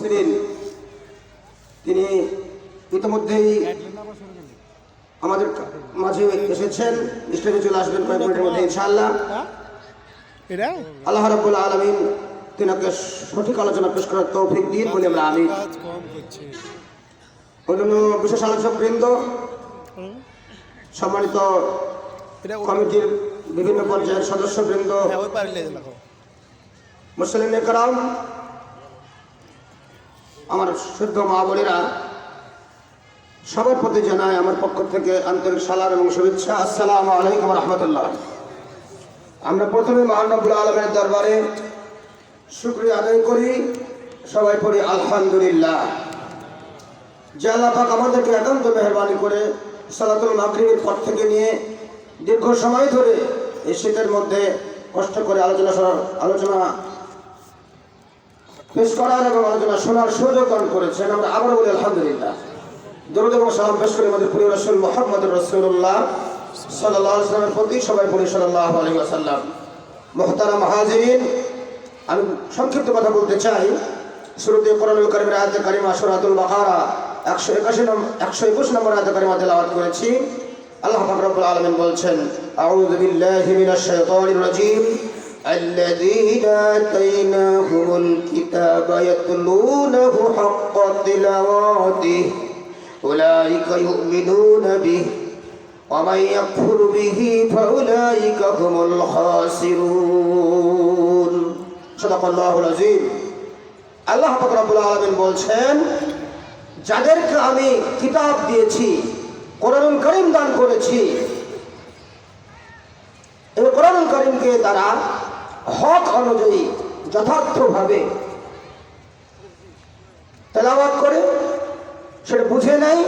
ছিলেন তিনি ইতিমধ্যেই আমাদের মাঝে এসেছেন, স্টেজে চলে আসবেন কয়েক মিনিটের মধ্যে ইনশাআল্লাহ। আল্লাহ রাব্বুল আলামিন তিনাকে সঠিক আলোচনা পেশ করার তৌফিক দিন বলে আমরা আমিন। অন্যান্য বিশেষ আলোচক বৃন্দ, সম্মানিত কমিটির বিভিন্ন পর্যায়ের সদস্যবৃন্দ, মুসলিম একরাম, আমার শুদ্ধ মা বোনেরা, সবার প্রতি জানাই আমার পক্ষ থেকে আন্তরিক সালাম এবং শুভেচ্ছা। আসসালামু আলাইকুম রাহমাতুল্লাহ। আমরা প্রথমে মহান রব্বুল আলামিনের দরবারে শুকরিয়া আদায় করি, সবাই পড়ি আলহামদুলিল্লাহ। যে আল্লাহ পাক আমাদেরকে একান্ত মেহরবানি করে সালাতুল মাগরিবের পর থেকে নিয়ে দীর্ঘ সময় ধরে এই শীতের মধ্যে কষ্ট করে আলোচনা পেশ করার এবং আলোচনা শোনার সুযোগ দান করেছেন। আমরা আবার বলি আলহামদুলিল্লাহ। দরুদ এবং সালাম পেশ করে আমাদের প্রিয় রাসূল মুহাম্মদুর রাসূলুল্লাহ সাল্লাল্লাহু আলাইহি ওয়াসাল্লামের প্রতি সবাই বলি সাল্লাল্লাহু আলাইহি ওয়াসাল্লাম। মুহতারাম হাজিরিন, আমি সংক্ষিপ্ত কথা বলতে চাই। শুরুতে কোরআনুল কারীমের আয়াতে কারিমা সূরাতুল বাকারা 121 নম্বর আয়াতে কারিমা তেলাওয়াত করেছি। আল্লাহ পাক রব্বুল আলামিন বলছেন, আউযু বিল্লাহি মিনাশ শাইতানির রাজীম, আল্লাযীনা আতাইনাহুমুল কিতাবা ইয়াতলুনাহু হাক্কা তিলাওয়াতিহি উলাইকা ইউমিনুনা বিহি ওয়া মান ইয়াকফুর বিহি ফাউলাইকা হুমুল খাসিরুন। সাদাকাল্লাহুল আযীম। আল্লাহ পাক রব্বুল আলামিন বলছেন, যাদেরকে আমি কিতাব দিয়েছি, কোরআনুল কারীম দান করেছি, এই কোরআনুল কারীমকে তারা হক অনুযায়ী যথার্থভাবে তেলাওয়াত করে সেটা বুঝে নেয়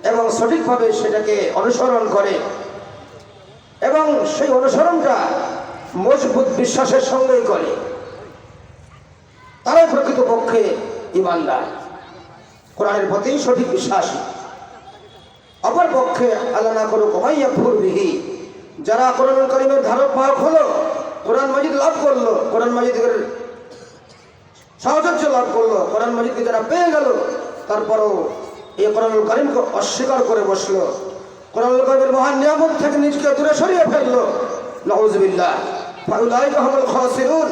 এবং সঠিকভাবে সেটাকে অনুসরণ করে এবং সেই অনুসরণটা মজবুত বিশ্বাসের সঙ্গেই করে, তারাই প্রকৃতপক্ষে ঈমানদার, কোরআনের প্রতি সঠিক বিশ্বাসী। অপর পক্ষে আল্লাহ না করুক ওমাইয়া ফুরবিহি, যারা কোরআনুল কারীমের ধারক বাহক হলো, কোরআন মাজিদ লাভ করলো, কোরআন মাজিদের সাহচর্য লাভ করলো, কোরআন মাজিদকে যারা পেয়ে গেল, তারপরও এই কোরআনুল কারীমকে অস্বীকার করে বসলো, কোরআনুল কারীমের মহান নিয়ামত থেকে নিজকে দূরে সরিয়ে ফেললো, নাউযুবিল্লাহ, ফাউলাইকা হুমুল খাসিরুন,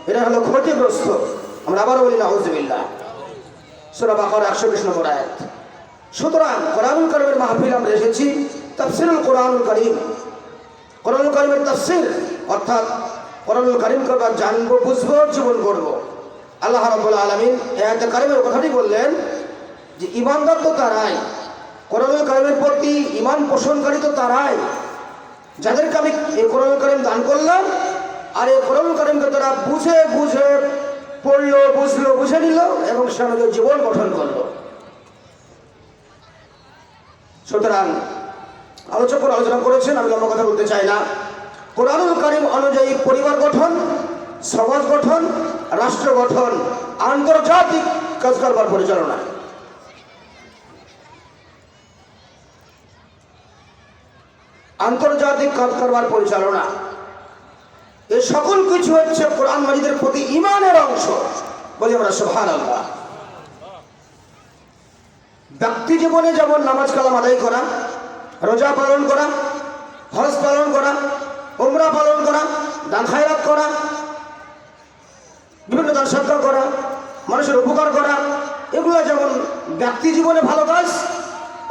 এরা হলো ক্ষতিগ্রস্ত। আমরা আবার বলি নাউযুবিল্লাহ। সূরা বাকারা 120 নম্বর আয়াত। সুতরাং কোরআনুল কারীমের মাহফিল আমরা এসেছি তাফসীরুল কোরআনুল কারীম, কোরআনুল কারীমের তাফসীর, অর্থাৎ কোরআনুল কারীমকে আমরা জানবো, বুঝবো, জীবন করবো। আল্লাহ রাব্বুল আলামিন এই আয়াতে কারীমের কথাটি বললেন যে ঈমানদার তো তারাই, কোরআনুল কারীমের প্রতি ঈমান পোষণকারী তো তারাই, যাদেরকে আমি এই কোরআনুল কারীম দান করলাম, আর এই কোরআনুল কারীমকে তারা বুঝে পড়লো, বুঝলো, বুঝে নিল এবং সে আমাদের জীবন গঠন করলো। সুতরাং আলোচকরা আলোচনা করেছেন, আমি লম্বা কথা বলতে চাই না। কোরআনুল কারীম অনুযায়ী পরিবার গঠন, সমাজ গঠন, রাষ্ট্র গঠন, আন্তর্জাতিক কাজকারবার পরিচালনা, এই সকল কিছু হচ্ছে কোরআন মাজিদের প্রতি ঈমানের অংশ। বলি আমরা সুবহানাল্লাহ। ব্যক্তি জীবনে যেমন নামাজ কালাম আদায় করা, রোজা পালন করা, হজ পালন করা, উমরা পালন করা, দান খায়রাত করা, বিভিন্ন দান সদকা করা, মানুষের উপকার করা, এগুলো যেমন ব্যক্তি জীবনে ভালো কাজ,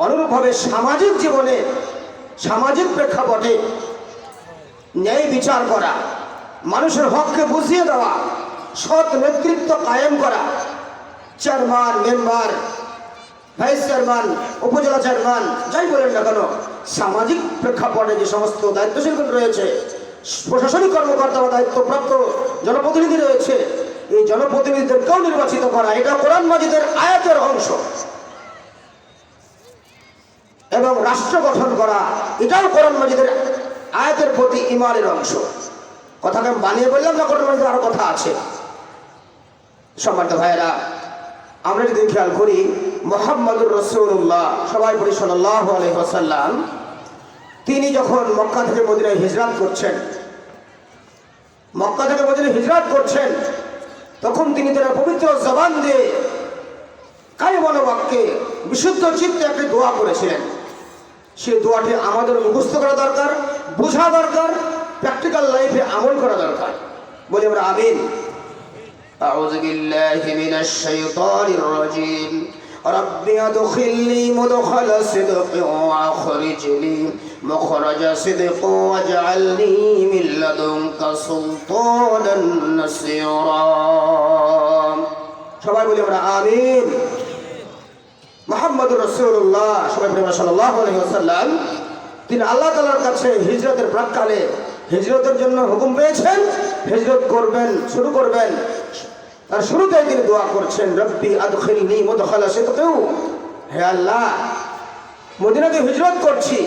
অনুরূপভাবে সামাজিক জীবনে, সামাজিক প্রেক্ষাপটে ন্যায় বিচার করা, মানুষের হককে বুঝিয়ে দেওয়া, সৎ নেতৃত্ব কায়েম করা, চেয়ারম্যান, মেম্বার, ভাইস চেয়ারম্যান, উপজেলা চেয়ারম্যান, যাই বলেন না কেন, সামাজিক প্রেক্ষাপটে যে সমস্ত দায়িত্বশীলগণ রয়েছে, প্রশাসনিক কর্মকর্তা বা দায়িত্বপ্রাপ্ত জনপ্রতিনিধি রয়েছে, এই জনপ্রতিনিধিদেরকেও নির্বাচিত করা, এটা কোরআন মাজিদের আয়াতের অংশ। এবং রাষ্ট্র গঠন করা, এটাও কোরআন মাজিদের আয়াতের প্রতি ঈমানের অংশ। কথাকে বানিয়ে বললাম না, কোরআন মাজিদের আরো কথা আছে। সম্মানিত ভাইয়েরা, আমরা যদি খেয়াল করি, মুহাম্মদুর রাসূলুল্লাহ, সবাই বলি সাল্লাল্লাহু আলাইহি ওয়াসাল্লাম, তিনি যখন মক্কা থেকে মদিনায় হিজরত করছেন, মক্কা থেকে মদিনায় হিজরত করছেন, তখন তিনি তার পবিত্র জবান দিয়ে বিনয় মনোবাক্যে বিশুদ্ধ চিত্তে একটি দোয়া করেছিলেন। সেই দোয়াটি আমাদের মুখস্থ করা দরকার, বোঝা দরকার, প্র্যাকটিক্যাল লাইফে আমল করা দরকার। বলি আমরা আমিন। আউযু বিল্লাহি মিনাশ শাইতানির রাজীম। رب ادخلني مدخل صدق واخرجني مخرج صدق واجعلني من لدنك سلطانا نصيرا। সবাই বলি আমরা আমিন। মুহাম্মদুর রাসূলুল্লাহ সাল্লাল্লাহু আলাইহি ওয়াসাল্লাম তিনি আল্লাহ তাআলার কাছে হিজরতের প্রাক্কালে হিজরতের জন্য হুকুম পেয়েছেন, হিজরত করবেন, শুরু করবেন। তার শুরুতেই তিনি দোয়া করছেন, রব্বি আদখিলনি মুদখালা সিদকিন। হে আল্লাহ, মদিনাতে হিজরত করছি,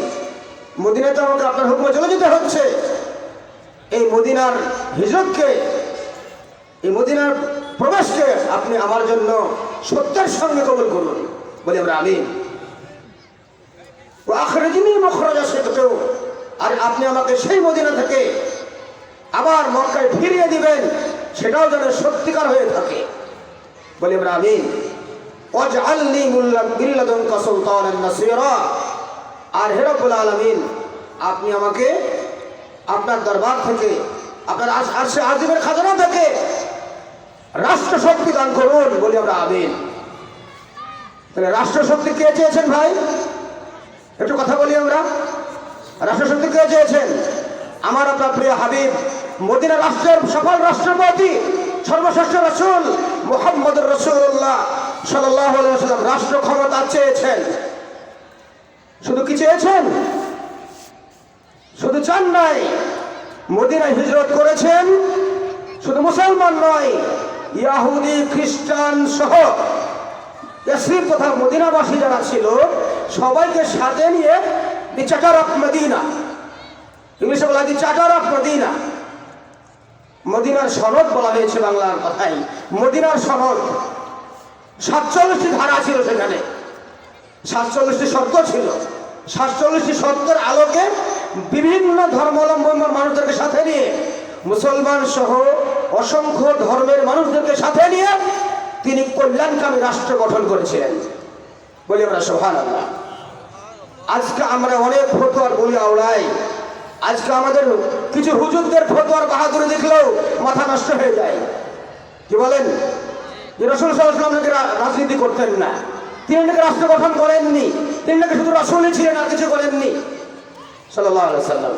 মদিনাতে আমাকে আপনার হুকুমে চলে যেতে হচ্ছে। এই মদিনার হিজরতকে, এই মদিনার প্রবেশকে আপনি আমার জন্য সত্যের সঙ্গে কবুল করুন। বলি আমরা আমিন। ওয়া আখরিজনি মুখরাজা সিদকিন। আর আপনি আমাকে সেই মদিনা থেকে আবার মক্কায় ফিরিয়ে দিবেন, সেটাও যেন সত্যিকার হয়ে থাকে। বলি আমরা আমিন। ওয়াজআলনি মিন লাদুনকা সুলতানান নাসীরা। আর হে রব্বুল আলামিন, আপনি আমাকে আপনার দরবার থেকে, আপনার আরশে আজিমের খাজানা থেকে রাষ্ট্র শক্তি দান করুন। বলি আমরা আমিন। তাহলে রাষ্ট্র শক্তি কে চেয়েছেন ভাই? একটু কথা বলি আমরা। রাষ্ট্র শক্তি কে চেয়েছেন? আমার আপনার প্রিয় হাবিব, মদিনা রাষ্ট্রের সফল রাষ্ট্রপতি, সর্বশ্রেষ্ঠ রাসূল মুহাম্মদুর রাসূলুল্লাহ সাল্লাল্লাহু আলাইহি ওয়াসাল্লাম রাষ্ট্র ক্ষমতা চেয়েছেন। শুধু কি চেয়েছেন? শুধু চান নাই, মদিনায় হিজরত করেছেন। শুধু মুসলমান নয়, ইহুদি খ্রিস্টান সহ ইয়াসরিব তথা মদিনাবাসী যারা ছিল সবাইকে সাথে নিয়ে দি চার্টার অফ মদিনা, ইংলিশে বলা হয় দি চার্টার অফ মদিনা। মদিনার সনদ বলা হয়েছে বাংলার কথাই, মদিনার সনদ। 47টি ধারা ছিল সেখানে, 47টি শর্ত ছিল। 47টি শর্তের আলোকে বিভিন্ন ধর্মাবলম্বী মানুষদেরকে সাথে নিয়ে, মুসলমান সহ অসংখ্য ধর্মের মানুষদেরকে সাথে নিয়ে তিনি কল্যাণকামী রাষ্ট্র গঠন করেছিলেন। বলি আমরা সুবহানাল্লাহ। আজকে আমরা অনেক ফতোয়ার বলি আওড়াই। আজকে আমাদের কিছু হুজুরদের ফতোয়ার বাহাদুরি দেখলেও মাথা নষ্ট হয়ে যায়। কি বলেন? যে রাসূল সাল্লাল্লাহু আলাইহি ওয়াসাল্লাম নাকি রাজনীতি করতেন না, তিনি নাকি রাষ্ট্র গঠন করেননি, তিনি নাকি শুধু রাসূলই ছিলেন আর কিছু করেননি সাল্লাল্লাহু আলাইহি ওয়াসাল্লাম।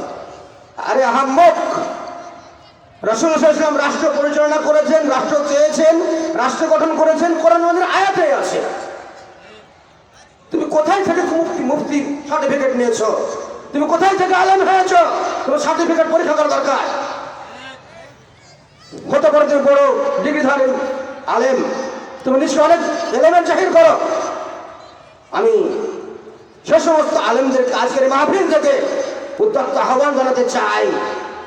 আরে আহাম্মক! রাসূল সাল্লাল্লাহু আলাইহি ওয়াসাল্লাম রাষ্ট্র পরিচালনা করেছেন, রাষ্ট্র চেয়েছেন, রাষ্ট্র গঠন করেছেন, কোরআন মাজিদের আয়াতে আছে। তুমি কোথায় থেকে মুফতি সার্টিফিকেট নিয়েছো? তুমি কোথায় থেকে আলেম হয়েছ? তোমার সার্টিফিকেট পরীক্ষা করা দরকার। হতে পারে তুমি বড় ডিগ্রিধারী আলেম, তুমি নিশ্চয় অনেক এলেমের জাহির করো। আমি সে সমস্ত আলেমদেরকে আজকের মাহফিল থেকে উদ্যক্ত আহ্বান জানাতে চাই,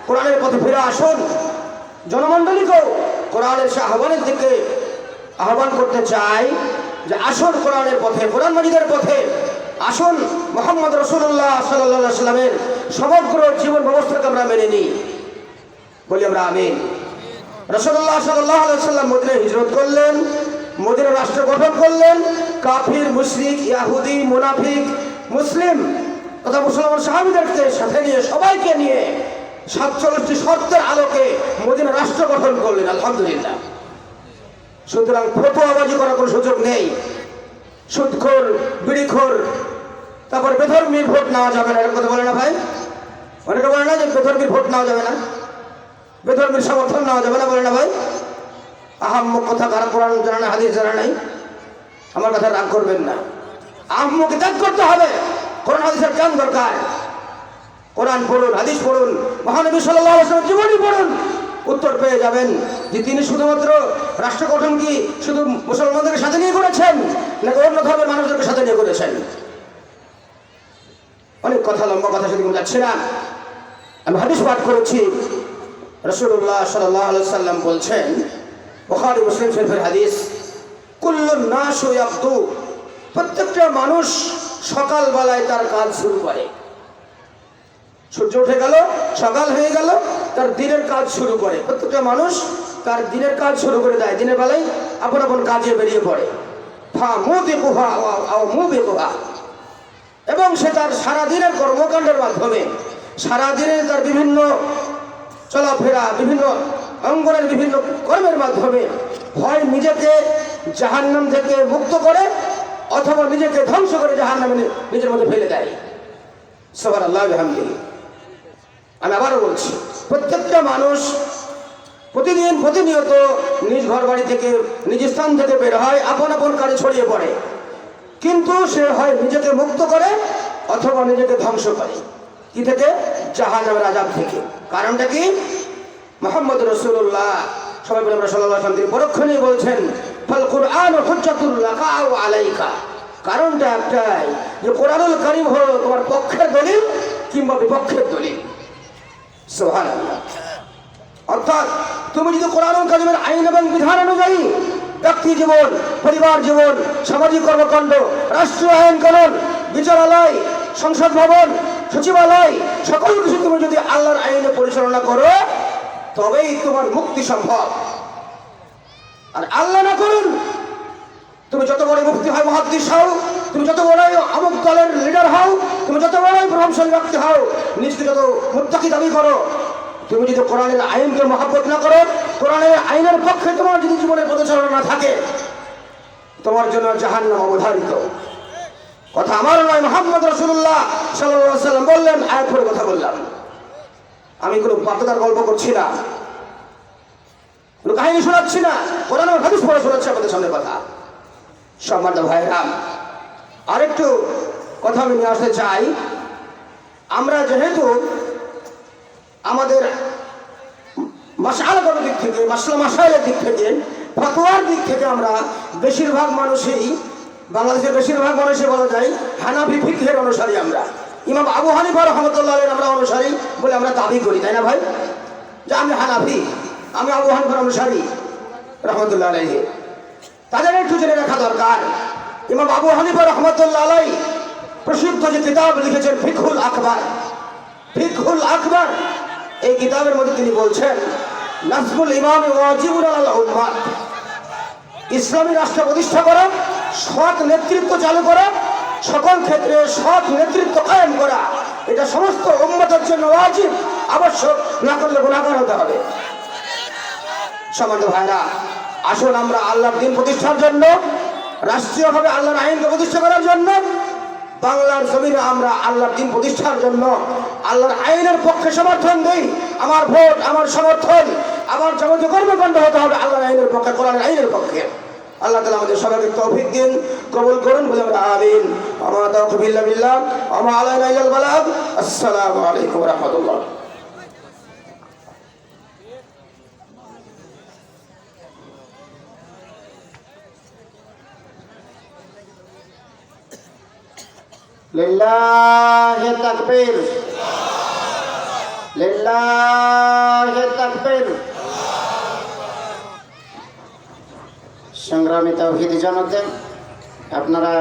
কোরআনের পথে ফিরে আসুন। জনমণ্ডলীকেও কোরআনের সে আহ্বানের দিকে আহ্বান করতে চাই যে আসুন কোরআনের পথে, কোরআন মাজিদের পথে আসুন। মুহাম্মদ রাসূলুল্লাহ সাল্লাল্লাহু আলাইহি ওয়াসাল্লামের সমগ্র জীবন ব্যবস্থাকে আমরা মেনে নিই। বলি আমরা আমিন। রাসূলুল্লাহ সাল্লাল্লাহু আলাইহি ওয়াসাল্লাম মদিনায় হিজরত করলেন, মদিনা রাষ্ট্র গঠন করলেন। কাফির, মুশরিক, ইহুদি, মুনাফিক, মুসলিম তথা মুসলমান সাহাবীদেরকে সাথে নিয়ে, সবাইকে নিয়ে 47টি শর্তের আলোকে মদিনা রাষ্ট্র গঠন করলেন। আলহামদুলিল্লাহ। সুতরাং ফতোয়াবাজি করার কোনো সুযোগ নেই। সুদখোর, বিড়িখোর, তারপর বেধর্মীর ভোট নেওয়া যাবে না, এরকম কথা বলে না ভাই? অনেকে বলে না যে বেধর্মীর ভোট নেওয়া যাবে না, বেধর্মীর সমর্থন নেওয়া যাবে না, বলে না ভাই? আহাম্মক কথা, কারা কোরআন জানা না, হাদিস জানা নাই, আমার কথা রাগ করবেন না। আহাম্মকে ত্যাগ করতে হবে। কোরআন হাদিসের জ্ঞান দরকার। কোরআন পড়ুন, হাদিস পড়ুন, মহানবী সাল্লাল্লাহু আলাইহি ওয়াসাল্লামের জীবনী পড়ুন, উত্তর পেয়ে যাবেন যে তিনি শুধুমাত্র রাষ্ট্র গঠন কি শুধু মুসলমানদের সাথে নিয়ে করেছেন নাকি অন্য ধর্মের মানুষদেরকে সাথে নিয়ে করেছেন। অনেক কথা, লম্বা কথা সেদিকে যাচ্ছে না। আমি হাদিস পাঠ করেছি। রাসূলুল্লাহ সাল্লাল্লাহু আলাইহি ওয়াসাল্লাম বলছেন, বুখারী মুসলিম শরীফের হাদিস, কুল্লুন নাসু ইয়াবদু, প্রত্যেকটা মানুষ সকালবেলায় তার কাজ শুরু করে। সূর্য উঠে গেল, সকাল হয়ে গেল, তার দিনের কাজ শুরু করে। প্রত্যেকটা মানুষ তার দিনের কাজ শুরু করে দেয়, দিনের বেলায় আপন আপন কাজে বেরিয়ে পড়ে। ফামুদিকুহা আও মুবিকুহা, এবং সে তার সারাদিনের কর্মকাণ্ডের মাধ্যমে, সারাদিনের তার বিভিন্ন চলাফেরা, বিভিন্ন অঙ্গনের বিভিন্ন কর্মের মাধ্যমে হয় নিজেকে জাহান্নাম থেকে মুক্ত করে অথবা নিজেকে ধ্বংস করে জাহান্নামে নিজের মধ্যে ফেলে দেয়। সুবহানাল্লাহ বিহামদিহি। আমি আবারও বলছি, প্রত্যেকটা মানুষ প্রতিনিয়ত নিজ ঘর বাড়ি থেকে, নিজ স্থান থেকে বের হয়, আপন আপন কাজে ছড়িয়ে পড়ে, কিন্তু সে হয় নিজেকে মুক্ত করে অথবা নিজেকে ধ্বংস করে। কি থেকে? জাহান্নামের আযাব থেকে। কারণটা কি? মুহাম্মদ রাসূলুল্লাহ সবাই বলে আমরা সাল্লাল্লাহু আলাইহি ওয়াসাল্লাম তিনি পরোক্ষণেই বলছেন, ফাল কুরআনু হুজ্জাতুল লাকা আও আলাইকা। কারণটা একটাই, যে কোরআনুল কারীম হলো তোমার পক্ষের দলিল কিংবা বিপক্ষের দলিল। সুবহানাল্লাহ। অর্থাৎ তুমি যদি কোরআনুল কারীমের আইন এবং বিধান অনুযায়ী ব্যক্তি জীবন, পরিবার জীবন, সামাজিক কর্মকাণ্ড, রাষ্ট্রীয় আইন কানুন, বিচারালয়, সংসদ ভবন, সচিবালয়, সকল কিছু তুমি যদি আল্লাহর আইনে পরিচালনা করো, তবেই তোমার মুক্তি সম্ভব। আর আল্লাহ না করুন, তুমি যত বড় মুফতি হয়, মুহাদ্দিস হও, তুমি যত বড় আমুক দলের লিডার হও, তুমি যত বড় প্রভাবশালী ব্যক্তি হও, নিজকে যত মুত্তাকি দাবি করো, তুমি যদি কোরআনের আইনকে মহব্বত না করো, কোরআনের আইনের পক্ষে তোমার যদি জীবনের পদচারণা না থাকে, তোমার জন্য জাহান্নাম অবধারিত। কথা আমার নয়, মুহাম্মদ রাসূলুল্লাহ সাল্লাল্লাহু আলাইহি ওয়াসাল্লাম বললেন, আয়াত পড়ে কথা বললাম। আমি কোনো বাধ্যতার গল্প করছি না, কোনো কাহিনী শোনাচ্ছি না, কোরআন ও হাদিস পড়ে শোনাচ্ছি আপনাদের সামনে কথা। সম্মানিত ভাইরা, আরেকটু কথা আমি নিয়ে আসতে চাই। আমরা যেহেতু আমাদের মাসআলাগত দিক থেকে, মাসাইলের দিক থেকে, ফতোয়ার দিক থেকে আমরা বেশিরভাগ মানুষই, বাংলাদেশের বেশিরভাগ মানুষই বলা যায় হানাফি ফিকহের অনুসারী। আমরা ইমাম আবু হানিফা রাহমাতুল্লাহ আলাইহি আমরা অনুসারী বলে আমরা দাবি করি, তাই না ভাই? যে আমি হানাফি, আমি আবু হানিফার অনুসারী রাহমাতুল্লাহ আলাইহি। তাদের একটু জেনে রাখা দরকার, ইমাম আবু হানিফা রাহমাতুল্লাহ আলাইহি প্রসিদ্ধ যে কিতাব লিখেছেন ফিকহুল আকবার, ফিকহুল আকবার, এই কিতাবের মধ্যে তিনি বলছেন, নাসবুল ইমাম ওয়াজিবুন আলাল উম্মাহ, ইসলামী রাষ্ট্র প্রতিষ্ঠা করা, সৎ নেতৃত্ব চালু করা, সকল ক্ষেত্রে সৎ নেতৃত্ব কায়েম করা, এটা সমস্ত উম্মতের জন্য ওয়াজিব, আবশ্যক, না করলে গুনাহগার হতে হবে। সম্মানিত ভাইরা, আসুন আমরা আল্লাহর দ্বীন প্রতিষ্ঠার জন্য, রাষ্ট্রীয়ভাবে আল্লাহর আইনকে প্রতিষ্ঠা করার জন্য, বাংলার জমিনে আমরা আল্লাহর দ্বীন প্রতিষ্ঠার জন্য আল্লাহর আইনের পক্ষে সমর্থন দেই। আমার ভোট, আমার সমর্থন, আমার যাবতীয় কর্মকাণ্ড হতে হবে আল্লাহর আইনের পক্ষে, কোরআনের আইনের পক্ষে। আল্লাহ তাআলা আমাদের সবাইকে তৌফিক দিন, কবুল করুন বলে আমরা আমিন। আমা তাওফিক ইল্লা বিল্লাহ, আমা আলাইনা ইল্লাল বালাগ। আসসালামু আলাইকুম ওয়া রাহমাতুল্লাহ। লিল্লাহি তাকবীর, লিল্লাহি তাকবীর। সংগ্রামী তাওহীদি জনতা, আপনারা